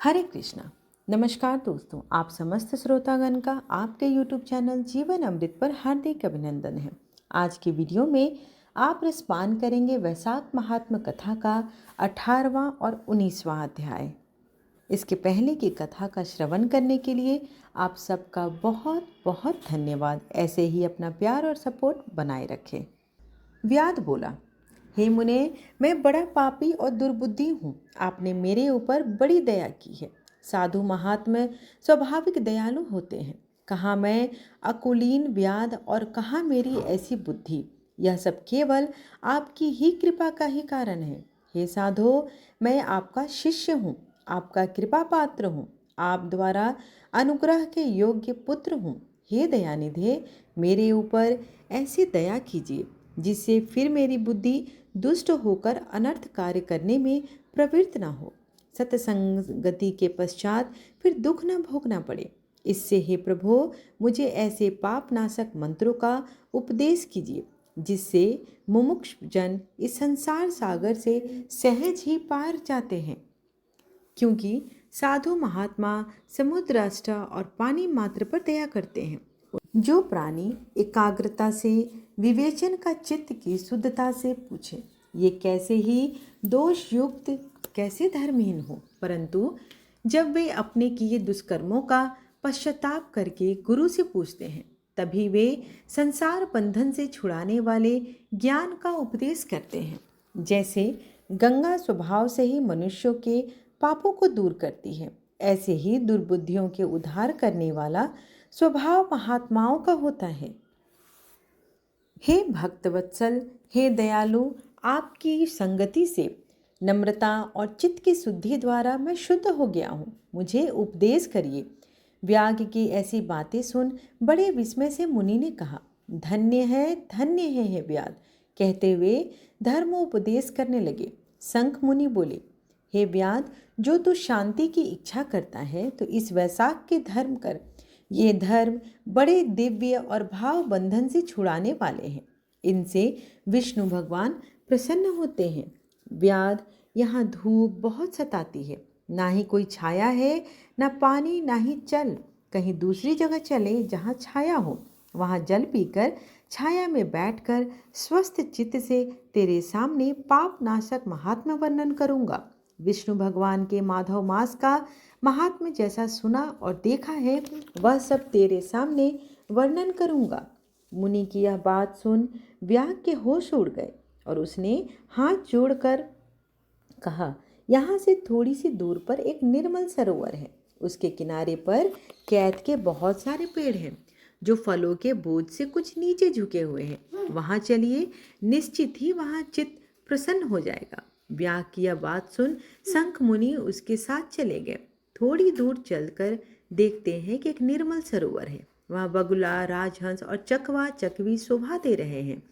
हरे कृष्णा। नमस्कार दोस्तों, आप समस्त श्रोतागण का आपके YouTube चैनल जीवन अमृत पर हार्दिक अभिनंदन है। आज की वीडियो में आप रसपान करेंगे वैशाख महात्म कथा का 18वां और 19वां अध्याय। इसके पहले की कथा का श्रवण करने के लिए आप सबका बहुत बहुत धन्यवाद। ऐसे ही अपना प्यार और सपोर्ट बनाए रखें। व्याध बोला, हे मुने, मैं बड़ा पापी और दुर्बुद्धि हूँ। आपने मेरे ऊपर बड़ी दया की है। साधु महात्मा स्वाभाविक दयालु होते हैं। कहाँ मैं अकुलीन व्याध और कहाँ मेरी ऐसी बुद्धि। यह सब केवल आपकी ही कृपा का ही कारण है। हे साधो, मैं आपका शिष्य हूँ, आपका कृपा पात्र हूँ, आप द्वारा अनुग्रह के योग्य पुत्र हूँ। हे दयानिधे, मेरे ऊपर ऐसी दया कीजिए जिससे फिर मेरी बुद्धि दुष्ट होकर अनर्थ कार्य करने में प्रवृत्त न हो, सत्संगति के पश्चात फिर दुख न भोगना पड़े। इससे हे प्रभो, मुझे ऐसे पाप नाशक मंत्रों का उपदेश कीजिए जिससे मुमुक्ष जन इस संसार सागर से सहज ही पार जाते हैं। क्योंकि साधु महात्मा समुद्राष्ट और पानी मात्र पर दया करते हैं। जो प्राणी एकाग्रता से विवेचन का चित्त की शुद्धता से पूछे, ये कैसे ही दोष युक्त, कैसे धर्महीन हो, परंतु जब वे अपने किए दुष्कर्मों का पश्चाताप करके गुरु से पूछते हैं, तभी वे संसार बंधन से छुड़ाने वाले ज्ञान का उपदेश करते हैं। जैसे गंगा स्वभाव से ही मनुष्यों के पापों को दूर करती है, ऐसे ही दुर्बुद्धियों के उद्धार करने वाला स्वभाव महात्माओं का होता है। हे भक्तवत्सल, हे दयालु, आपकी संगति से नम्रता और चित्त की शुद्धि द्वारा मैं शुद्ध हो गया हूँ। मुझे उपदेश करिए। व्याग की ऐसी बातें सुन बड़े विस्मय से मुनि ने कहा, धन्य है हे व्याध। कहते हुए धर्मोपदेश करने लगे। शंख मुनि बोले, हे व्याध, जो तू शांति की इच्छा करता है तो इस वैशाख के धर्म कर। ये धर्म बड़े दिव्य और भाव बंधन से छुड़ाने वाले हैं। इनसे विष्णु भगवान प्रसन्न होते हैं। व्याध, यहाँ धूप बहुत सताती है, ना ही कोई छाया है, ना पानी, ना ही जल। कहीं दूसरी जगह चले जहाँ छाया हो, वहाँ जल पीकर छाया में बैठकर स्वस्थ चित्त से तेरे सामने पाप नाशक महात्मा वर्णन करूँगा। विष्णु भगवान के माधव मास का महात्म्य जैसा सुना और देखा है, वह सब तेरे सामने वर्णन करूँगा। मुनि की यह बात सुन व्याग के होश उड़ गए और उसने हाथ जोड़कर कहा, यहाँ से थोड़ी सी दूर पर एक निर्मल सरोवर है। उसके किनारे पर कैथ के बहुत सारे पेड़ हैं जो फलों के बोझ से कुछ नीचे झुके हुए हैं। वहाँ चलिए, निश्चित ही वहाँ चित्त प्रसन्न हो जाएगा। व्याग की यह बात सुन शंख मुनि उसके साथ चले गए। थोड़ी दूर चलकर देखते हैं कि एक निर्मल सरोवर है। वहाँ बगुला, राजहंस और चकवा चकवी शोभा दे रहे हैं।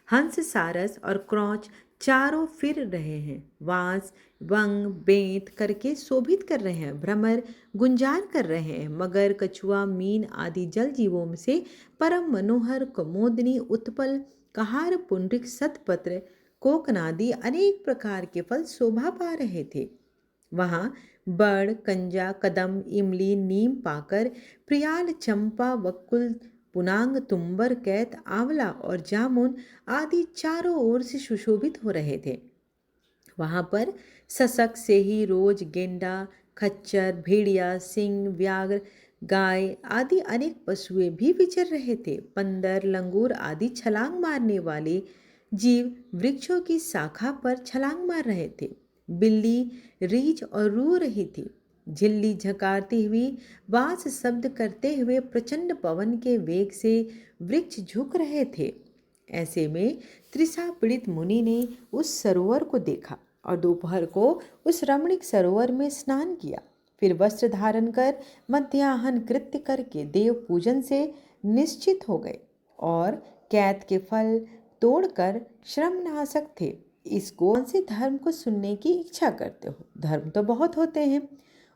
हंस, सारस और क्रौच चारों फिर रहे हैं। वांस, वंग, बेंत करके शोभित कर रहे हैं। भ्रमर गुंजार कर रहे हैं। मगर, कछुआ, मीन आदि जल जीवों में से परम मनोहर कमोदनी, उत्पल, कहार, पुंडरिक, सतपत्र, कोकनादि अनेक प्रकार के फल शोभा पा रहे थे। वहाँ बड़, कंजा, कदम, इमली, नीम, पाकर, प्रियाल, चंपा, वकुल, पुनांग, तुम्बर, कैत, आंवला और जामुन आदि चारों ओर से सुशोभित हो रहे थे। वहाँ पर सशक से ही रोज, गेंडा, खच्चर, भेड़िया, सिंह, व्याघ्र, गाय आदि अनेक पशुएं भी विचर रहे थे। बंदर, लंगूर आदि छलांग मारने वाले जीव वृक्षों की शाखा पर छलांग मार रहे थे। बिल्ली रीछ और रू रही थी। झिल्ली झकारती हुई, बांस शब्द करते हुए प्रचंड पवन के वेग से वृक्ष झुक रहे थे। ऐसे में तृषा पीड़ित मुनि ने उस सरोवर को देखा और दोपहर को उस रमणीक सरोवर में स्नान किया। फिर वस्त्र धारण कर मध्याह्न कृत्य करके देव पूजन से निश्चित हो गए और कैत के फल तोड़कर श्रमनाशक थे। इसको कौन से धर्म को सुनने की इच्छा करते हो? धर्म तो बहुत होते हैं,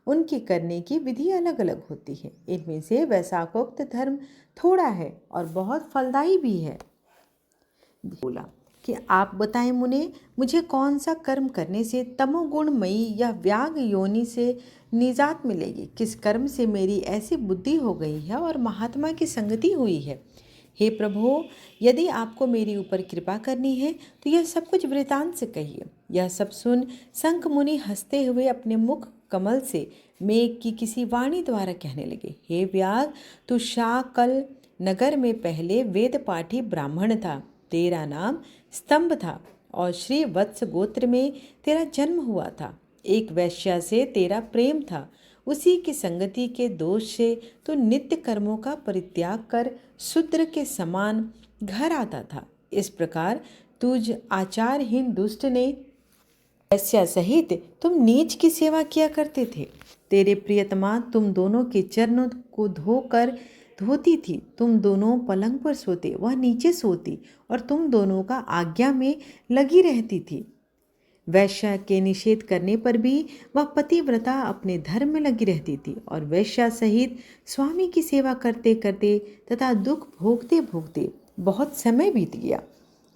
उनकी करने की विधि अलग अलग होती है। इनमें से वैशाखोक्त धर्म थोड़ा है और बहुत फलदायी भी है। बोला, कि आप बताएं मुने, मुझे कौन सा कर्म करने से तमोगुणमयी या व्याग योनि से निजात मिलेगी? किस कर्म से मेरी ऐसी बुद्धि हो गई है और महात्मा की संगति हुई है? हे प्रभु, यदि आपको मेरी ऊपर कृपा करनी है तो यह सब कुछ वृतांत से कहिए। यह सब सुन शंख मुनि हंसते हुए अपने मुख कमल से मेघ की किसी वाणी द्वारा कहने लगे, हे व्याग, तू शाकल नगर में पहले वेद पाठी ब्राह्मण था। तेरा नाम स्तंभ था और श्री वत्स गोत्र में तेरा जन्म हुआ था। एक वैश्या से तेरा प्रेम था। उसी की संगति के दोष से तो नित्य कर्मों का परित्याग कर शूद्र के समान घर आता था। इस प्रकार तुझ आचारहीन दुष्ट ने वैश्या सहित तुम नीच की सेवा किया करते थे। तेरे प्रियतमा तुम दोनों के चरणों को धोकर धोती थी। तुम दोनों पलंग पर सोते, वह नीचे सोती और तुम दोनों का आज्ञा में लगी रहती थी। वैश्या के निषेध करने पर भी वह पतिव्रता अपने धर्म में लगी रहती थी और वैश्या सहित स्वामी की सेवा करते करते तथा दुख भोगते भोगते बहुत समय बीत गया।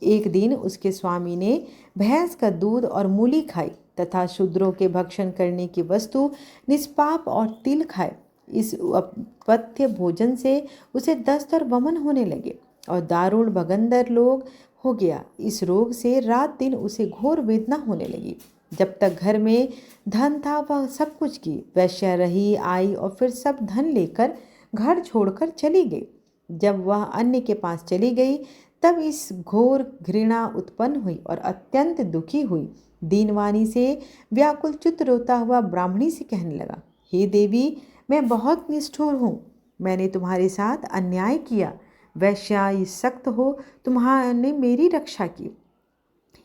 एक दिन उसके स्वामी ने भैंस का दूध और मूली खाई तथा शूद्रों के भक्षण करने की वस्तु निष्पाप और तिल खाए। इस अपथ्य भोजन से उसे दस्त और वमन होने लगे और दारुण भगंदर लोग हो गया। इस रोग से रात दिन उसे घोर वेदना होने लगी। जब तक घर में धन था वह सब कुछ की। वैश्या रही आई और फिर सब धन लेकर घर छोड़कर चली गई। जब वह अन्य के पास चली गई तब इस घोर घृणा उत्पन्न हुई और अत्यंत दुखी हुई। दीनवाणी से व्याकुल चित्त रोता हुआ ब्राह्मणी से कहने लगा, हे देवी, मैं बहुत निष्ठुर हूँ। मैंने तुम्हारे साथ अन्याय किया। वैश्या सख्त हो तुम्हारे मेरी रक्षा की।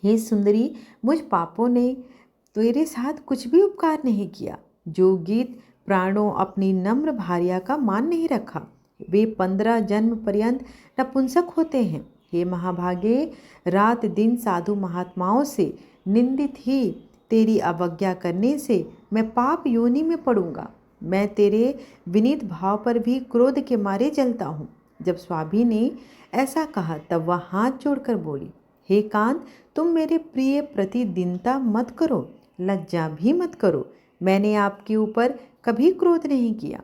हे सुंदरी, मुझ पापों ने तेरे साथ कुछ भी उपकार नहीं किया। जो गीत प्राणों अपनी नम्र भार्या का मान नहीं रखा, वे 15 जन्म पर्यंत नपुंसक होते हैं। हे महाभागे, रात दिन साधु महात्माओं से निंदित ही तेरी अवज्ञा करने से मैं पाप योनि में पड़ूंगा। मैं तेरे विनीत भाव पर भी क्रोध के मारे जलता हूँ। जब स्वामी ने ऐसा कहा तब वह हाथ जोड़कर बोली, हे कांत, तुम मेरे प्रिय प्रति दीनता मत करो, लज्जा भी मत करो। मैंने आपके ऊपर कभी क्रोध नहीं किया।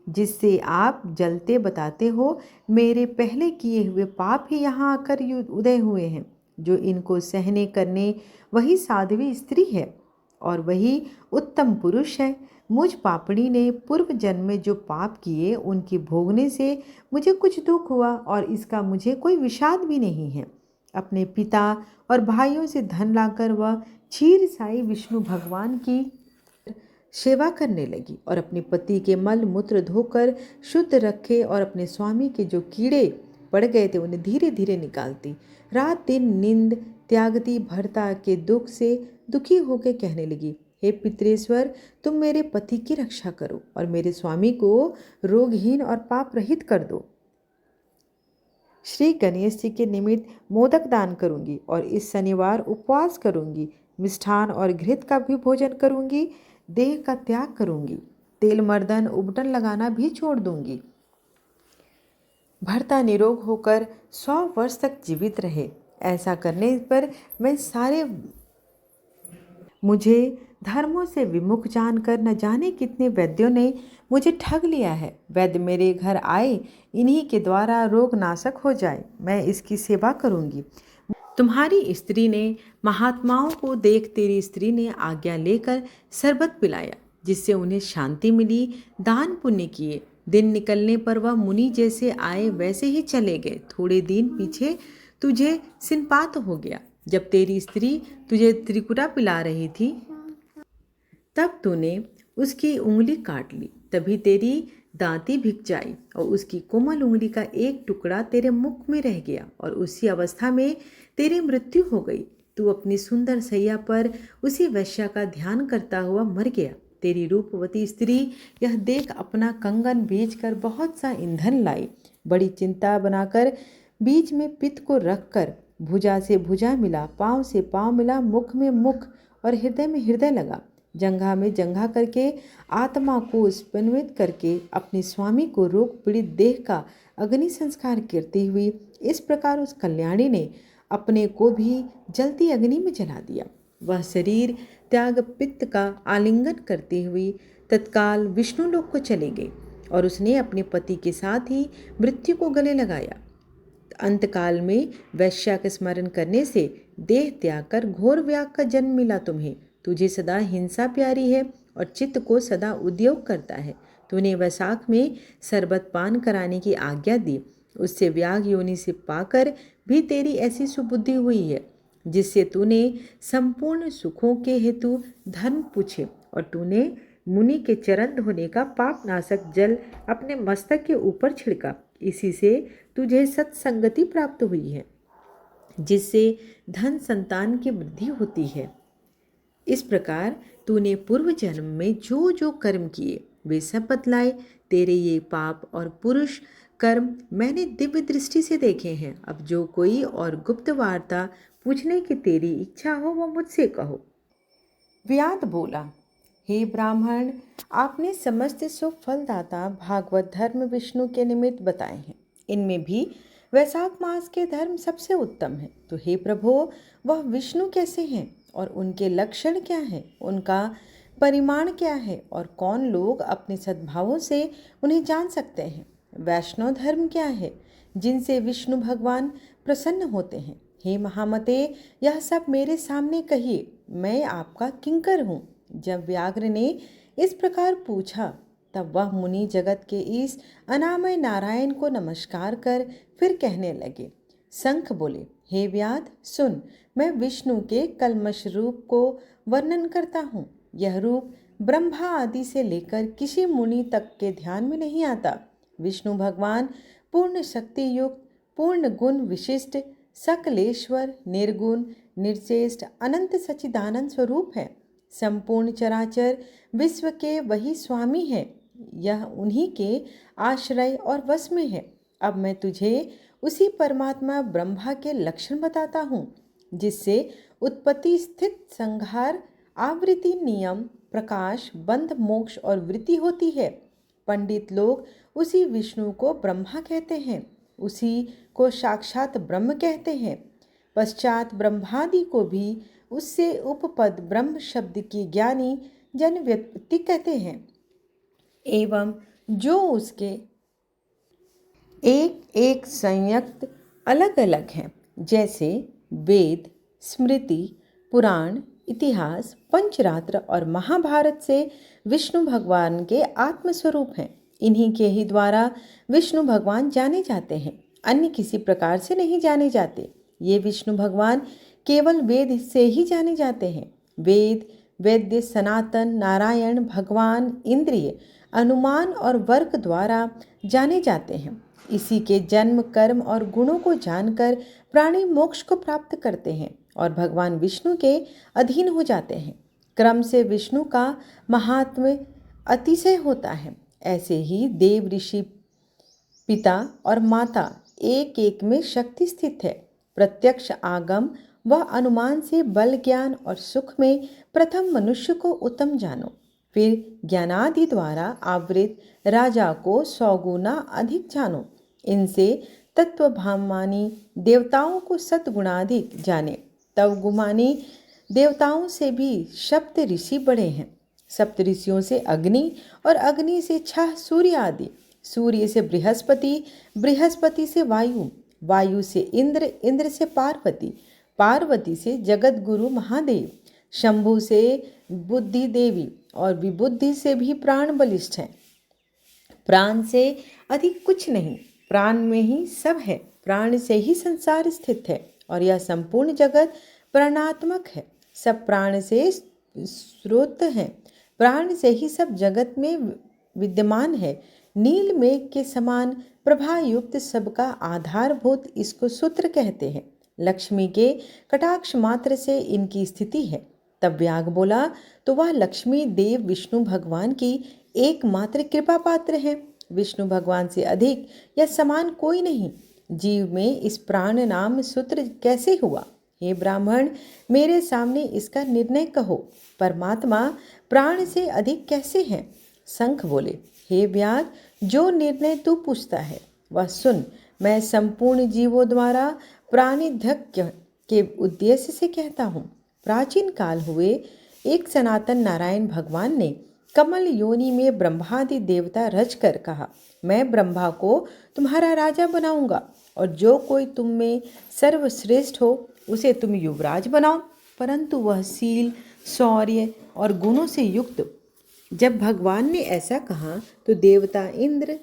जिससे आप जलते बताते हो, मेरे पहले किए हुए पाप ही यहाँ आकर उदय हुए हैं। जो इनको सहने करने वही साध्वी स्त्री है और वही उत्तम पुरुष है। मुझ पापड़ी ने पूर्व जन्म में जो पाप किए उनकी भोगने से मुझे कुछ दुख हुआ और इसका मुझे कोई विषाद भी नहीं है। अपने पिता और भाइयों से धन लाकर वह क्षीर साई विष्णु भगवान की सेवा करने लगी और अपने पति के मल मूत्र धोकर शुद्ध रखे और अपने स्वामी के जो कीड़े पड़ गए थे उन्हें धीरे धीरे निकालती। रात दिन नींद त्यागती, भर्ता के दुख से दुखी होकर कहने लगी, हे पितरेश्वर, तुम मेरे पति की रक्षा करो और मेरे स्वामी को रोगहीन और पाप रहित कर दो। श्री गणेश जी के निमित्त मोदक दान करूंगी और इस शनिवार उपवास करूंगी। मिष्ठान और घृत का भी भोजन करूंगी। देह का त्याग करूंगी। तेल मर्दन उबटन लगाना भी छोड़ दूंगी। भर्ता निरोग होकर 100 वर्ष तक जीवित रहे। ऐसा करने पर मुझे धर्मों से विमुख जानकर न जाने कितने वैद्यों ने मुझे ठग लिया है। वैद्य मेरे घर आए, इन्हीं के द्वारा रोग नाशक हो जाए। मैं इसकी सेवा करूंगी। तुम्हारी स्त्री ने महात्माओं को देख तेरी स्त्री ने आज्ञा लेकर शरबत पिलाया, जिससे उन्हें शांति मिली। दान पुण्य किए। दिन निकलने पर वह मुनि जैसे आए वैसे ही चले गए। थोड़े दिन पीछे तुझे सिनपात हो गया। जब तेरी स्त्री तुझे त्रिपुरा पिला रही थी तब तूने उसकी उंगली काट ली। तभी तेरी दांती भिग जाई और उसकी कोमल उंगली का एक टुकड़ा तेरे मुख में रह गया और उसी अवस्था में तेरी मृत्यु हो गई। तू अपनी सुंदर सैया पर उसी वैश्या का ध्यान करता हुआ मर गया। तेरी रूपवती स्त्री यह देख अपना कंगन बेचकर बहुत सा ईंधन लाई। बड़ी चिंता बनाकर बीच में पित्त को रखकर भुजा से भुजा मिला, पाँव से पाँव मिला, मुख में मुख और हृदय में हृदय लगा। जंघा में जंघा करके आत्मा को स्पंदित करके अपने स्वामी को रोग पीड़ित देह का अग्नि संस्कार करती हुई इस प्रकार उस कल्याणी ने अपने को भी जलती अग्नि में जला दिया। वह शरीर त्याग पित्त का आलिंगन करते हुए तत्काल विष्णु लोक को चले गए और उसने अपने पति के साथ ही मृत्यु को गले लगाया। अंतकाल में वैश्या का स्मरण करने से देह त्याग कर घोर व्याग का जन्म मिला तुम्हें। तुझे सदा हिंसा प्यारी है और चित्त को सदा उद्योग करता है। तूने वैशाख में शरबत पान कराने की आज्ञा दी, उससे व्याग योनि से पाकर भी तेरी ऐसी सुबुद्धि हुई है जिससे तूने संपूर्ण सुखों के हेतु धर्म पूछे और तूने मुनि के चरण धोने का पाप नाशक जल अपने मस्तक के ऊपर छिड़का। इसी से तुझे सत्संगति प्राप्त हुई है जिससे धन संतान की वृद्धि होती है। इस प्रकार तूने पूर्व जन्म में जो जो कर्म किए वे सब बतलाए। तेरे ये पाप और पुरुष कर्म मैंने दिव्य दृष्टि से देखे हैं। अब जो कोई और गुप्त वार्ता पूछने की तेरी इच्छा हो वह मुझसे कहो। व्याध बोला, हे ब्राह्मण, आपने समस्त सुख फलदाता भागवत धर्म विष्णु के निमित्त बताए हैं। इनमें भी वैशाख मास के धर्म सबसे उत्तम है। तो हे प्रभो, वह विष्णु कैसे हैं और उनके लक्षण क्या हैं, उनका परिमाण क्या है और कौन लोग अपने सद्भावों से उन्हें जान सकते हैं। वैष्णव धर्म क्या है जिनसे विष्णु भगवान प्रसन्न होते हैं। हे महामते, यह सब मेरे सामने कहिए, मैं आपका किंकर हूँ। जब व्याघ्र ने इस प्रकार पूछा तब वह मुनि जगत के इस अनामय नारायण को नमस्कार कर फिर कहने लगे। शंख बोले, हे व्याध सुन, मैं विष्णु के कल्मष रूप को वर्णन करता हूँ। यह रूप ब्रह्मा आदि से लेकर किसी मुनि तक के ध्यान में नहीं आता। विष्णु भगवान पूर्ण शक्ति युक्त, पूर्ण गुण विशिष्ट, सकलेश्वर, निर्गुण, निर्चेष्ट, अनंत सच्चिदानंद स्वरूप है। संपूर्ण चराचर विश्व के वही स्वामी है। यह उन्हीं के आश्रय और वश में है। अब मैं तुझे उसी परमात्मा ब्रह्मा के लक्षण बताता हूँ जिससे उत्पत्ति, स्थित, संहार, आवृत्ति, नियम, प्रकाश, बंध, मोक्ष और वृत्ति होती है। पंडित लोग उसी विष्णु को ब्रह्मा कहते हैं, उसी को साक्षात ब्रह्म कहते हैं। पश्चात ब्रह्मादि को भी उससे उपपद ब्रह्म शब्द की ज्ञानी जन व्युत्पत्ति कहते हैं। एवं जो उसके एक एक संयुक्त अलग अलग हैं, जैसे वेद, स्मृति, पुराण, इतिहास, पंचरात्र और महाभारत से विष्णु भगवान के आत्मस्वरूप हैं। इन्हीं के ही द्वारा विष्णु भगवान जाने जाते हैं, अन्य किसी प्रकार से नहीं जाने जाते। ये विष्णु भगवान केवल वेद से ही जाने जाते हैं। वेद, वेद्य, सनातन, नारायण, भगवान, इंद्रिय, अनुमान और वर्ग द्वारा जाने जाते हैं। इसी के जन्म, कर्म और गुणों को जानकर प्राणी मोक्ष को प्राप्त करते हैं और भगवान विष्णु के अधीन हो जाते हैं। क्रम से विष्णु का महात्म्य अतिशय होता है। ऐसे ही देव, ऋषि, पिता और माता एक एक में शक्ति स्थित है। प्रत्यक्ष आगम व अनुमान से बल, ज्ञान और सुख में प्रथम मनुष्य को उत्तम जानो, फिर ज्ञानादि द्वारा आवृत राजा को 100 गुना अधिक जानो। इनसे तत्वभामानी देवताओं को सतगुणाधिक जाने। तवगुमानी देवताओं से भी सप्त ऋषि बड़े हैं। सप्त ऋषियों से अग्नि और अग्नि से 6 सूर्य आदि, सूर्य से बृहस्पति, बृहस्पति से वायु, वायु से इंद्र, इंद्र से पार्वती, पार्वती से जगत गुरु महादेव, शंभु से बुद्धि देवी और विबुद्धि से भी प्राण बलिष्ठ हैं। प्राण से अधिक कुछ नहीं, प्राण में ही सब है। प्राण से ही संसार स्थित है और यह संपूर्ण जगत प्राणात्मक है। सब प्राण से स्रोत हैं, प्राण से ही सब जगत में विद्यमान है। नील मेघ के समान प्रभा युक्त सबका आधारभूत इसको सूत्र कहते हैं। लक्ष्मी के कटाक्ष मात्र से इनकी स्थिति है। तब व्याघ बोला, तो वह लक्ष्मी देव विष्णु भगवान की एकमात्र कृपा पात्र है। विष्णु भगवान से अधिक या समान कोई नहीं। जीव में इस प्राण नाम सूत्र कैसे हुआ? हे ब्राह्मण, मेरे सामने इसका निर्णय कहो। परमात्मा प्राण से अधिक कैसे हैं? शंख बोले, हे व्याघ, जो निर्णय तू पूछता है वह सुन। मैं संपूर्ण जीवों द्वारा प्राणिधक्य के उद्देश्य से कहता हूँ। प्राचीन काल हुए एक सनातन नारायण भगवान ने कमल योनि में ब्रह्मादि देवता रच कर कहा, मैं ब्रह्मा को तुम्हारा राजा बनाऊंगा और जो कोई तुम में सर्वश्रेष्ठ हो उसे तुम युवराज बनाओ। परंतु वह शील, शौर्य और गुणों से युक्त। जब भगवान ने ऐसा कहा तो देवता इंद्र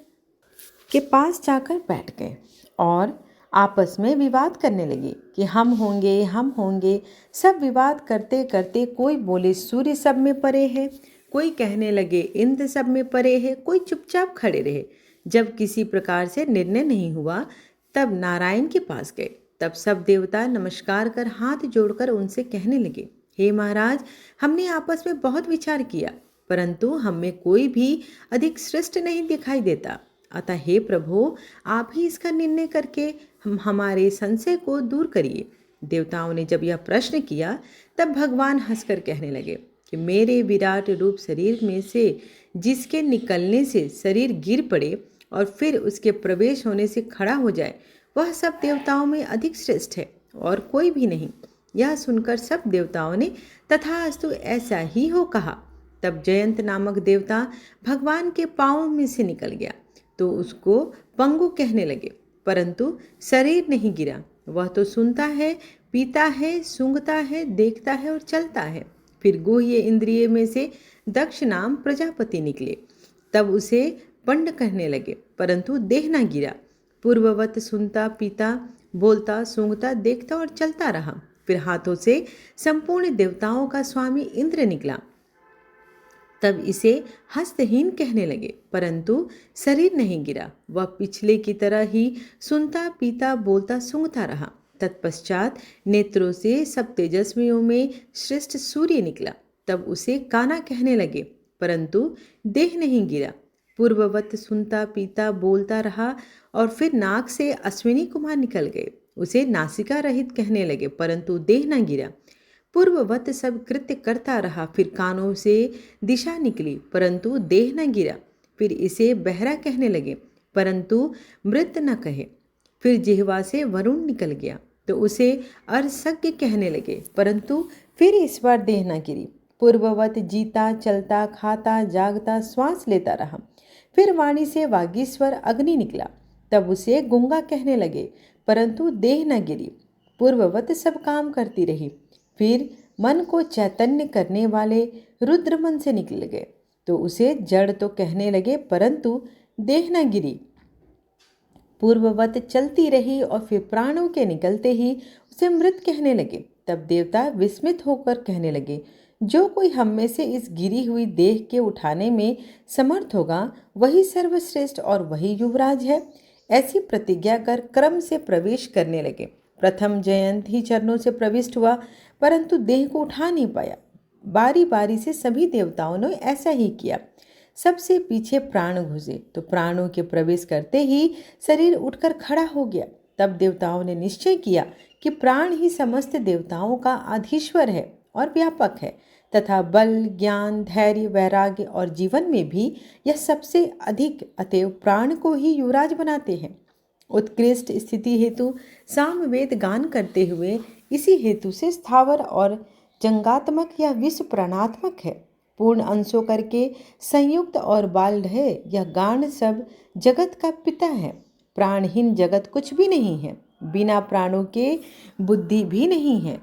के पास जाकर बैठ गए और आपस में विवाद करने लगे कि हम होंगे, हम होंगे। सब विवाद करते करते कोई बोले सूर्य सब में परे है, कोई कहने लगे इंद्र सब में परे है, कोई चुपचाप खड़े रहे। जब किसी प्रकार से निर्णय नहीं हुआ तब नारायण के पास गए। तब सब देवता नमस्कार कर हाथ जोड़कर उनसे कहने लगे, हे महाराज, हमने आपस में बहुत विचार किया परंतु हम में कोई भी अधिक श्रेष्ठ नहीं दिखाई देता। अतः हे प्रभु, आप ही इसका निर्णय करके हमारे संशय को दूर करिए। देवताओं ने जब यह प्रश्न किया तब भगवान हंसकर कहने लगे कि मेरे विराट रूप शरीर में से जिसके निकलने से शरीर गिर पड़े और फिर उसके प्रवेश होने से खड़ा हो जाए, वह सब देवताओं में अधिक श्रेष्ठ है और कोई भी नहीं। यह सुनकर सब देवताओं ने तथास्तु ऐसा ही हो कहा। तब जयंत नामक देवता भगवान के पाँवों में से निकल गया तो उसको पंगु कहने लगे, परंतु शरीर नहीं गिरा। वह तो सुनता है, पीता है, सूंघता है, देखता है और चलता है। फिर गुह्य इंद्रिय में से दक्ष नाम प्रजापति निकले। तब उसे पंड कहने लगे, परंतु देह न गिरा। पूर्ववत सुनता, पीता, बोलता, सूंघता, देखता और चलता रहा। फिर हाथों से संपूर्ण देवताओं का स्वामी इंद्र निकला। तब इसे हस्तहीन कहने लगे, परंतु शरीर नहीं गिरा। वह पिछले की तरह ही सुनता, पीता, बोलता, सूंघता रहा। तत्पश्चात नेत्रों से सब तेजस्वियों में श्रेष्ठ सूर्य निकला। तब उसे काना कहने लगे, परंतु देह नहीं गिरा। पूर्ववत सुनता, पीता, बोलता रहा और फिर नाक से अश्विनी कुमार निकल गए। उसे नासिका रहित कहने लगे, परंतु देह न गिरा। पूर्ववत सब कृत्य करता रहा। फिर कानों से दिशा निकली, परंतु देह न गिरा। फिर इसे बहरा कहने लगे, परंतु मृत न कहे। फिर जिह्वा से वरुण निकल गया तो उसे अर्सज्ञ कहने लगे, परंतु फिर इस बार देह न गिरी। पूर्ववत जीता, चलता, खाता, जागता, श्वास लेता रहा। फिर वाणी से वागीश्वर अग्नि निकला। तब उसे गूंगा कहने लगे, परंतु देह न गिरी। पूर्ववत सब काम करती रही। फिर मन को चैतन्य करने वाले रुद्रमन से निकल गए तो उसे जड़ तो कहने लगे, परंतु देह न गिरी। पूर्ववत चलती रही और फिर प्राणों के निकलते ही उसे मृत कहने लगे। तब देवता विस्मित होकर कहने लगे, जो कोई हम में से इस गिरी हुई देह के उठाने में समर्थ होगा वही सर्वश्रेष्ठ और वही युवराज है। ऐसी प्रतिज्ञा कर क्रम से प्रवेश करने लगे। प्रथम जयंत ही चरणों से प्रविष्ट हुआ, परंतु देह को उठा नहीं पाया। बारी बारी से सभी देवताओं ने ऐसा ही किया। सबसे पीछे प्राण घुसे तो प्राणों के प्रवेश करते ही शरीर उठकर खड़ा हो गया। तब देवताओं ने निश्चय किया कि प्राण ही समस्त देवताओं का अधीश्वर है और व्यापक है तथा बल, ज्ञान, धैर्य, वैराग्य और जीवन में भी यह सबसे अधिक, अतएव प्राण को ही युवराज बनाते हैं। उत्कृष्ट स्थिति हेतु सामवेद गान करते हुए इसी हेतु से स्थावर और जंगात्मक या विश्व प्राणात्मक है। पूर्ण अंशों करके संयुक्त और बाल है। यह गान सब जगत का पिता है। प्राणहीन जगत कुछ भी नहीं है, बिना प्राणों के बुद्धि भी नहीं है।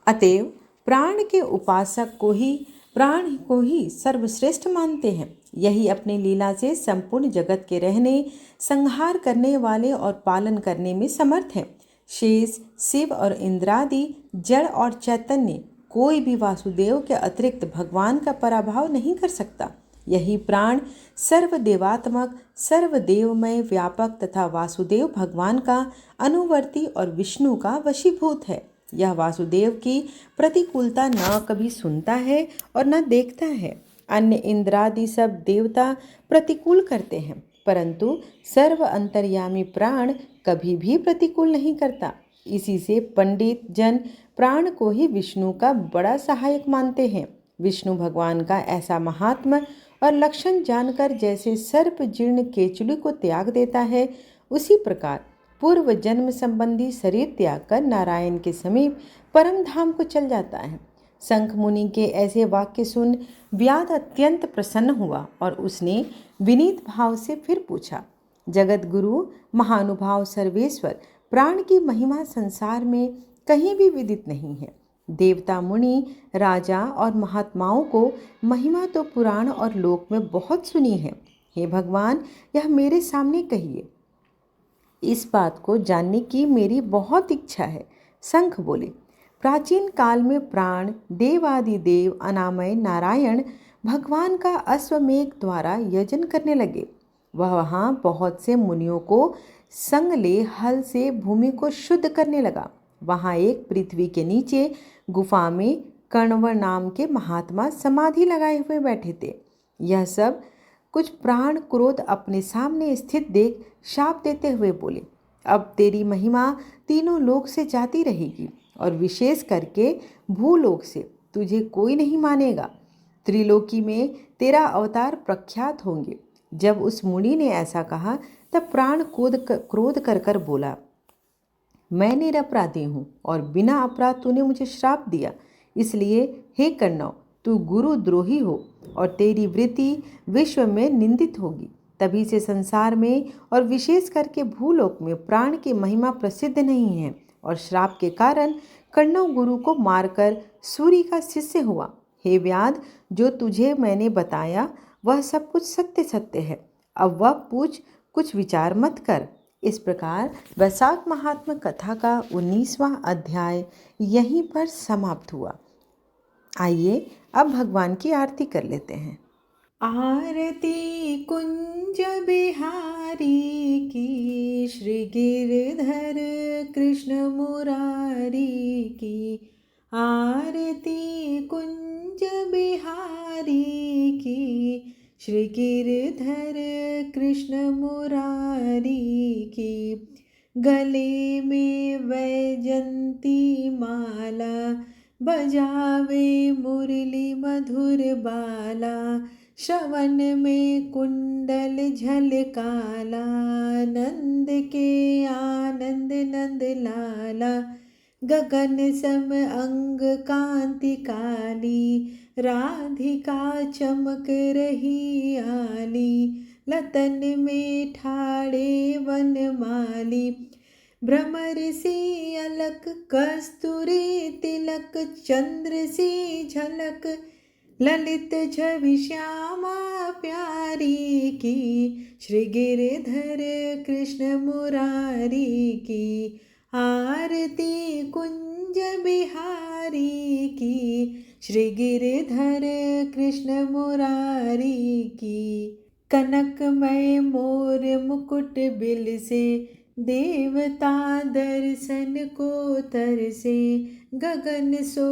अतएव प्राण के उपासक को ही प्राण को ही सर्वश्रेष्ठ मानते हैं। यही अपनी लीला से संपूर्ण जगत के रहने, संहार करने वाले और पालन करने में समर्थ है। शेष, शिव और इंद्रादि जड़ और चैतन्य कोई भी वासुदेव के अतिरिक्त भगवान का पराभव नहीं कर सकता। यही प्राण सर्वदेवात्मक, सर्वदेवमय, व्यापक तथा वासुदेव भगवान का अनुवर्ती और विष्णु का वशीभूत है। यह वासुदेव की प्रतिकूलता न कभी सुनता है और न देखता है। अन्य इंद्रादि सब देवता प्रतिकूल करते हैं, परंतु सर्व अंतर्यामी प्राण कभी भी प्रतिकूल नहीं करता। इसी से पंडित जन प्राण को ही विष्णु का बड़ा सहायक मानते हैं। विष्णु भगवान का ऐसा महात्मा और लक्षण जानकर जैसे सर्प जीर्ण केचुली को त्याग देता है, उसी प्रकार पूर्व जन्म संबंधी शरीर त्याग कर नारायण के समीप परम धाम को चल जाता है। शंख मुनि के ऐसे वाक्य सुन व्याध अत्यंत प्रसन्न हुआ और उसने विनीत भाव से फिर पूछा, जगत गुरु महानुभाव सर्वेश्वर, प्राण की महिमा संसार में कहीं भी विदित नहीं है। देवता मुनि राजा और महात्माओं को महिमा तो पुराण और लोक में बहुत सुनी है। हे भगवान, यह मेरे सामने कहिए, इस बात को जानने की मेरी बहुत इच्छा है। शंख बोले, प्राचीन काल में प्राण देवादिदेव अनामय नारायण भगवान का अश्वमेघ द्वारा यजन करने लगे। वह वहाँ बहुत से मुनियों को संग ले हल से भूमि को शुद्ध करने लगा। वहाँ एक पृथ्वी के नीचे गुफा में कण्व नाम के महात्मा समाधि लगाए हुए बैठे थे। यह सब कुछ प्राण क्रोध अपने सामने स्थित देख शाप देते हुए बोले, अब तेरी महिमा तीनों लोक से जाती रहेगी और विशेष करके भूलोक से तुझे कोई नहीं मानेगा। त्रिलोकी में तेरा अवतार प्रख्यात होंगे। जब उस मुनि ने ऐसा कहा तब प्राण क्रोध कर कर बोला, मैं निरपराधी हूँ और बिना अपराध तूने मुझे श्राप दिया, इसलिए हे कण्व, तू गुरुद्रोही हो और तेरी वृत्ति विश्व में निंदित होगी। तभी से संसार में और विशेष करके भूलोक में प्राण की महिमा प्रसिद्ध नहीं है और श्राप के कारण कण्व गुरु को मारकर सूर्य का शिष्य हुआ। हे व्याध, जो तुझे मैंने बताया वह सब कुछ सत्य सत्य है। अब वह पूछ, कुछ विचार मत कर। इस प्रकार वैशाख महात्म कथा का 19वां अध्याय यहीं पर समाप्त हुआ। आइए अब भगवान की आरती कर लेते हैं। आरती कुंज बिहारी की, श्री गिरधर कृष्ण मुरारी की। आरती कुंज बिहारी की, श्री गिरधर कृष्ण मुरारी की। गले में वैजंती माला, बजावे मुरली मधुर बाला। श्रवण में कुंडल झलकाला, नंद के आनंद नंद लाला। गगन सम अंग कांति काली, राधिका चमक रही आली। लतन में ठाड़े वनमाली, भ्रमर सी अलक कस्तूरी तिलक। चंद्र सी झलक ललित छवि श्यामा प्यारी की। श्री गिरधर कृष्ण मुरारी की। आरती कुंज बिहारी की, श्री गिरधर कृष्ण मुरारी की। कनकमय मोर मुकुट बिल से, देवता दर्शन को तरसे। गगन सो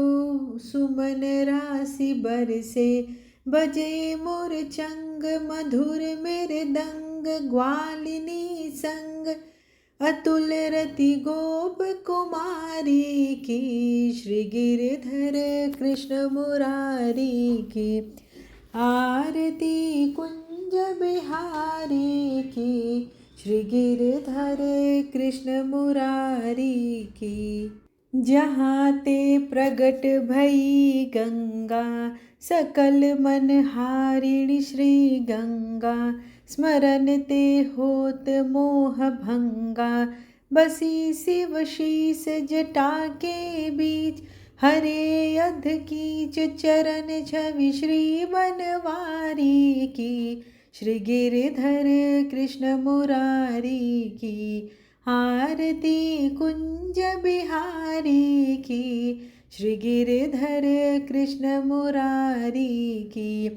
सुमन राशि बरसे, बजे मोर चंग मधुर मृदंग। ग्वालिनी संग अतुल रति गोप कुमारी की। श्री गिरधर कृष्ण मुरारी की। आरती कुंज बिहारी की, श्री गिरधर कृष्ण मुरारी की। जहाँ ते प्रगट भई गंगा, सकल मन हारिणी श्री गंगा। स्मरण ते होत मोह भंगा, बसी शिव शीस जटा के बीच। हरे अध कीच चरण छवि श्री बनवारी की। श्री गिरधर कृष्ण मुरारी की। आरती कुंज बिहारी की, श्री गिरधर कृष्ण मुरारी की।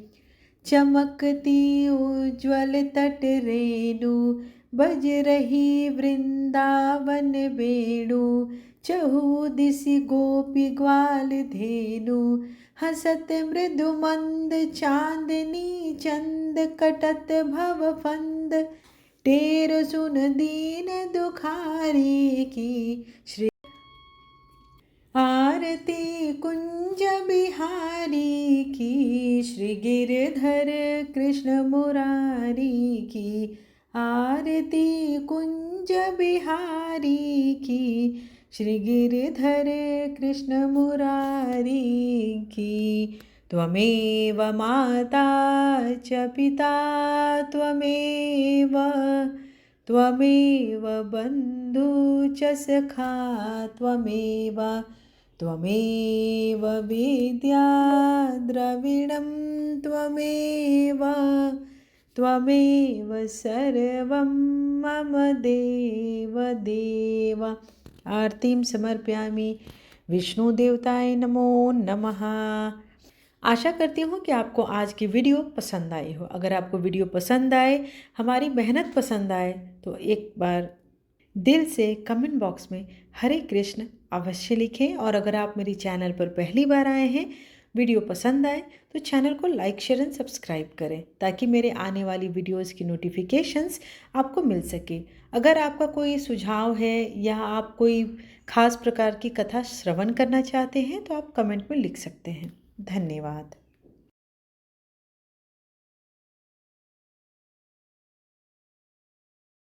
चमकती उज्ज्वल तट रेणु, बज रही वृंदावन वेणु। चहु दिसि गोपी ग्वाल धेनु, हसत मृदु मंद चांदनी चंद। कटत भव फंद, टेर सुन दीन दुखारी की। श्री आरती कुंज बिहारी की, श्री गिरधर कृष्ण मुरारी की। आरती कुंज बिहारी की, श्री गिरधर कृष्ण मुरारी की। त्वमेव माता च पिता त्वमेव, त्वमेव बन्धु च सखा त्वमेव, त्वमेव विद्या द्रविणं त्वमेव, त्वमेव सर्वं मम देव देव। आरतीं समर्पयामि। विष्णु देवताय नमो नमः। आशा करती हूँ कि आपको आज की वीडियो पसंद आई हो। अगर आपको वीडियो पसंद आए, हमारी मेहनत पसंद आए, तो एक बार दिल से कमेंट बॉक्स में हरे कृष्ण अवश्य लिखें। और अगर आप मेरी चैनल पर पहली बार आए हैं, वीडियो पसंद आए तो चैनल को लाइक शेयर एंड सब्सक्राइब करें, ताकि मेरे आने वाली वीडियोस की नोटिफिकेशंस आपको मिल सके। अगर आपका कोई सुझाव है या आप कोई खास प्रकार की कथा श्रवण करना चाहते हैं, तो आप कमेंट में लिख सकते हैं। धन्यवाद।